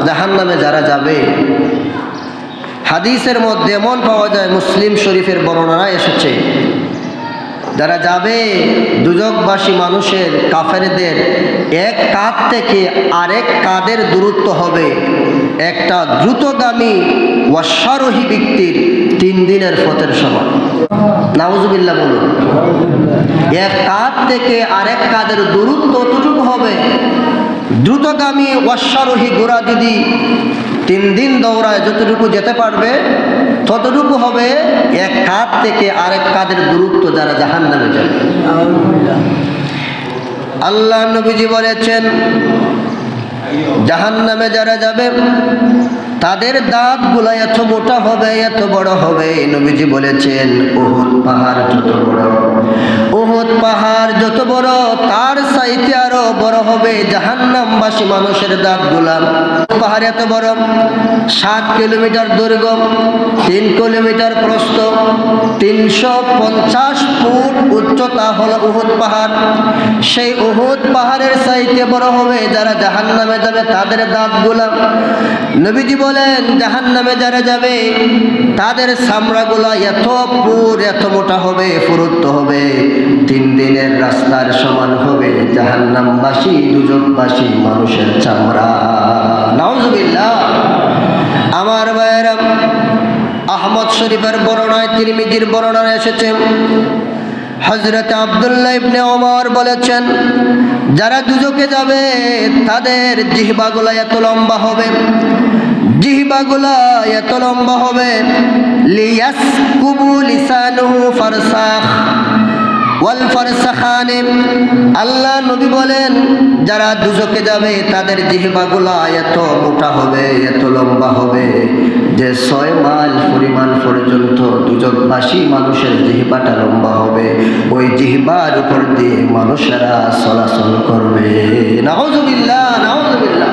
জাহান্নামে যারা যাবে, হাদিসের মধ্যে এমন পাওয়া যায়, মুসলিম শরীফের বর্ণনা এসেছে, যারা যাবে দুজকবাসী মানুষের কাফেরদের এক কাঁধ থেকে আরেক কাঁধের দূরত্ব হবে একটা দ্রুতগামী অশ্বারোহী ব্যক্তির 3 দিনের পথের সমান। নাউজুবিল্লাহ বলুন। এক কাঁধ থেকে আরেক কাঁধের দূরত্ব অতটুকু হবে, দ্রুতগামী অশ্বারোহী ঘোড়া যদি 3 দিন দৌড়ায় যতটুকু যেতে পারবে ততটুকু হবে এক কাঁধ থেকে আরেক কাঁধের দূরত্ব যারা জাহান্নামে যাবে। আল্লাহ নবীজি বলেছেন, জাহান্নামে যারা যাবে তাদের দাঁতগুলো এত মোটা হবে, এত বড় হবে। নবীজি বলেছেন, উহুদ পাহাড় যত বড়, উহুদ পাহাড় যত বড় তার চাইতে আরো বড় হবে জাহান্নামবাসী মানুষের দাঁতগুলা। পাহাড় এত বড়, 7 কিলোমিটার দৈর্ঘ্য, 3 কিলোমিটার প্রস্থ, 350 ফুট উচ্চতা হলো উহুদ পাহাড়। সেই উহুদ পাহাড়ের চাইতে বড় হবে যারা জাহান্নামে যাবে তাদের দাঁতগুলা। নবীজি বলেন, জাহান্নামে যারা যাবে তাদের চামড়াগুলা এত পুর, এত মোটা হবে, পুরুত্ব হবে, 3 দিনের রাস্তার সমান হবে জাহান্নামবাসী দুজকবাসী মানুষের চামড়া। নাউজুবিল্লাহ। আমার ভাইয়েরা, আহমদ শরীফের বর্ণনায়, তিরমিজির বর্ণনায় এসেছে, হযরত আব্দুল্লাহ ইবনে ওমর বলেছেন, যারা দুজকে যাবে তাদের জিহ্বাগুলা এত লম্বা হবে, জিহ্বাগুলা এত লম্বা হবে, লিয়াসকুবু লিসানুহু ফারসাখ ওয়াল ফারসাখানে। আল্লাহ নবী বলেন, যারা দুজকে যাবে তাদের জিহ্বাগুলা এত মোটা হবে, এত লম্বা হবে যে 6 মাইল পরিমাণ পর্যন্ত দুজকবাসী মানুষের জিহ্বাটা লম্বা হবে। ওই জিহ্বার উপর দিয়ে মানুষেরা চলাচল করবে। নাউজুবিল্লাহ, নাউজুবিল্লাহ।